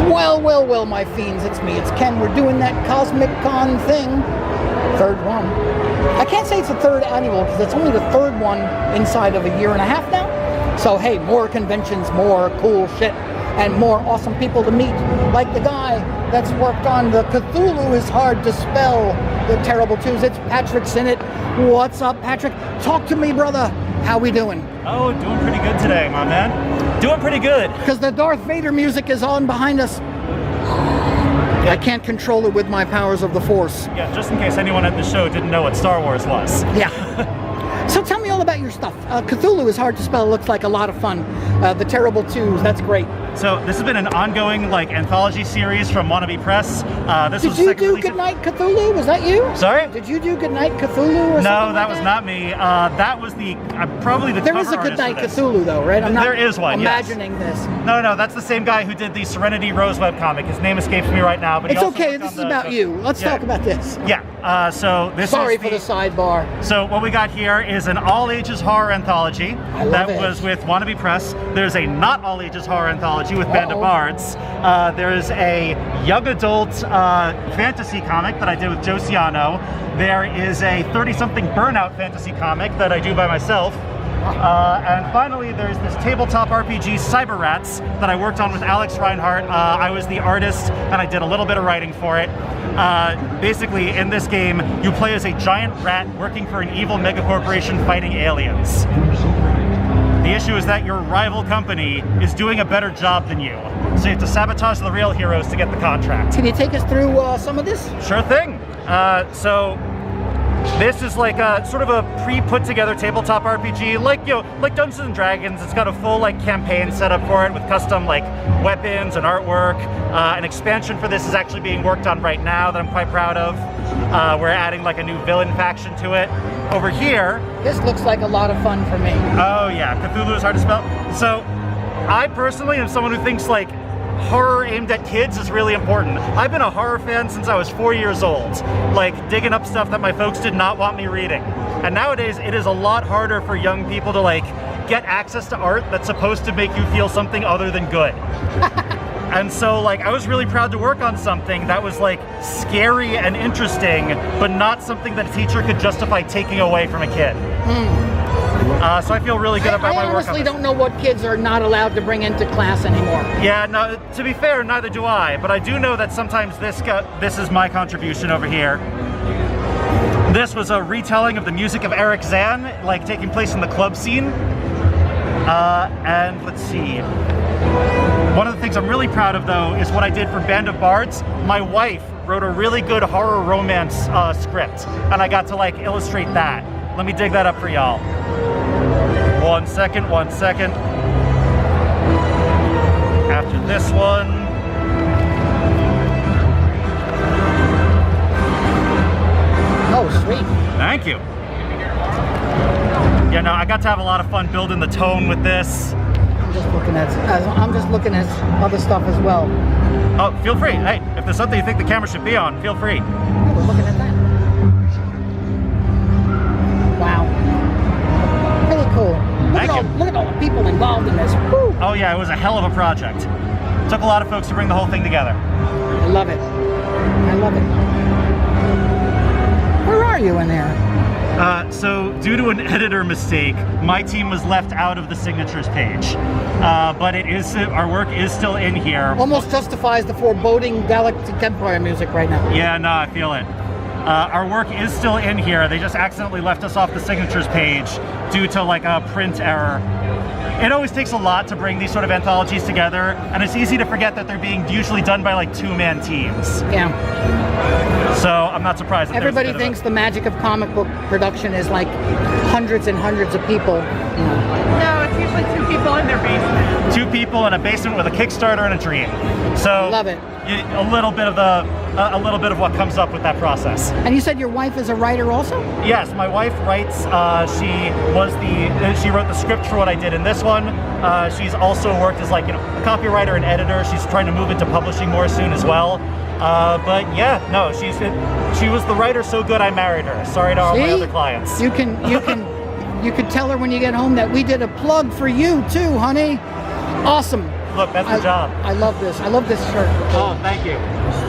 Well, my fiends, it's me, it's Ken. We're doing that CoSmic Con thing. Third one. I can't say it's the third annual because it's only the third one inside of a year and a half now. So hey, more conventions, more cool shit, and more awesome people to meet. Like the guy that's worked on the Cthulhu is Hard to Spell, the Terrible Twos. It's Patrick Sinnott. What's up, Patrick? Talk to me, brother. How we doing? Oh, doing pretty good today, my man. Doing pretty good. Because the Darth Vader music is on behind us. I can't control it with my powers of the Force. Yeah, just in case anyone at the show didn't know what Star Wars was. Yeah. So tell me all about your stuff. Cthulhu is Hard to Spell. It looks like a lot of fun. The Terrible Twos, that's great. So this has been an ongoing anthology series from Wannabe Press. Did you do Goodnight Cthulhu? Was that you? Sorry? Did you do Goodnight Cthulhu or No, that was not me. That was probably the There is a Goodnight Cthulhu though, right? I'm not there is one, imagining this. No, that's the same guy who did the Serenity Roseweb comic. His name escapes me right now, but it's okay. This is about you. Let's talk about this. Yeah. So this Sorry for the sidebar. So what we got here is an all-ages horror anthology that was with Wannabe Press. There's a not all-ages horror anthology with Band of Bards. There's a young adult fantasy comic that I did with Joe Ciano. There is a 30-something burnout fantasy comic that I do by myself. And finally, there's this tabletop RPG, Cyber Rats, that I worked on with Alex Reinhardt. I was the artist, and I did a little bit of writing for it. Basically, in this game, you play as a giant rat working for an evil megacorporation fighting aliens. The issue is that your rival company is doing a better job than you, so you have to sabotage the real heroes to get the contract. Can you take us through some of this? Sure thing. So this is like a sort of a pre-put together tabletop RPG, like Dungeons and Dragons. It's got a full campaign set up for it with custom weapons and artwork. An expansion for this is actually being worked on right now that I'm quite proud of. We're adding a new villain faction to it. Over here, this looks like a lot of fun for me. Oh yeah, Cthulhu is Hard to Spell. So I personally am someone who thinks horror aimed at kids is really important. I've been a horror fan since I was 4 years old, digging up stuff that my folks did not want me reading. And nowadays, it is a lot harder for young people to get access to art that's supposed to make you feel something other than good. And so I was really proud to work on something that was scary and interesting, but not something that a teacher could justify taking away from a kid. So I feel really good about my work on this. I honestly don't know what kids are not allowed to bring into class anymore. Yeah, no, to be fair, neither do I, but I do know that sometimes this is my contribution over here. This was a retelling of the music of Eric Zan, taking place in the club scene. And let's see. One of the things I'm really proud of, though, is what I did for Band of Bards. My wife wrote a really good horror romance script, and I got to illustrate that. Let me dig that up for y'all. One second. After this one. Oh, sweet. Thank you. Yeah, no, I got to have a lot of fun building the tone with this. I'm just looking at other stuff as well. Oh, feel free. Hey, if there's something you think the camera should be on, feel free. Oh, we're looking at that. Wow. Really cool. Look at all the people involved in this. Woo. Oh yeah, it was a hell of a project. Took a lot of folks to bring the whole thing together. I love it. Where are you in there? So due to an editor mistake, my team was left out of the signatures page. But our work is still in here. Almost justifies the foreboding Galactic Empire music right now. Yeah, no, I feel it. Our work is still in here. They just accidentally left us off the signatures page due to a print error. It always takes a lot to bring these sort of anthologies together, and it's easy to forget that they're being usually done by two-man teams. Yeah. So I'm not surprised that everybody thinks the magic of comic book production is hundreds and hundreds of people. No, it's usually 2 people in their basement. 2 people in a basement with a Kickstarter and a dream. So love it. A little bit of what comes up with that process. And you said your wife is a writer also? Yes, my wife writes. She wrote the script for what I did in this one. She's also worked as a copywriter and editor. She's trying to move into publishing more soon as well. But yeah, no, she was the writer so good I married her. Sorry to all my other clients. You can tell her when you get home that we did a plug for you too, honey. Awesome. Look, that's the job. I love this. I love this shirt. Oh, thank you.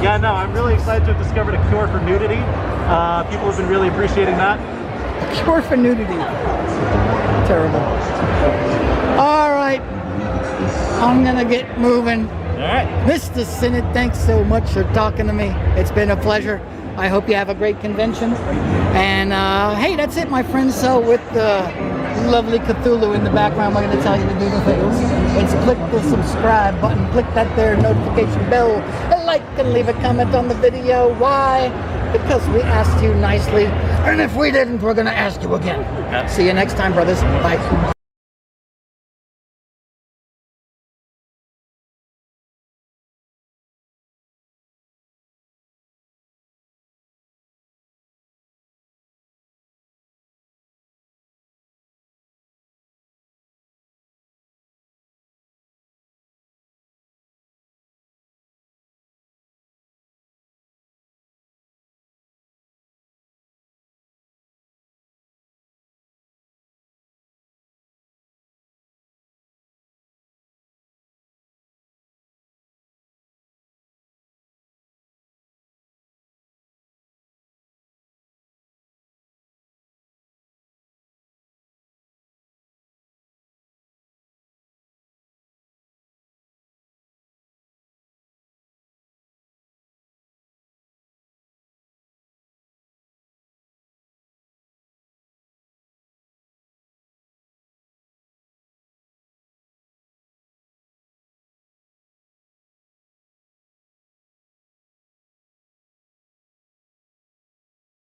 Yeah, no, I'm really excited to have discovered a cure for nudity. People have been really appreciating that. A cure for nudity. Terrible. All right. I'm going to get moving. All right. Mr. Sinnott, thanks so much for talking to me. It's been a pleasure. I hope you have a great convention. And hey, that's it, my friends. So with the lovely Cthulhu in the background, we're going to tell you to do the things. It's click the subscribe button, click that there notification bell, and like and leave a comment on the video. Why? Because we asked you nicely. And if we didn't, we're going to ask you again. See you next time, brothers. Bye.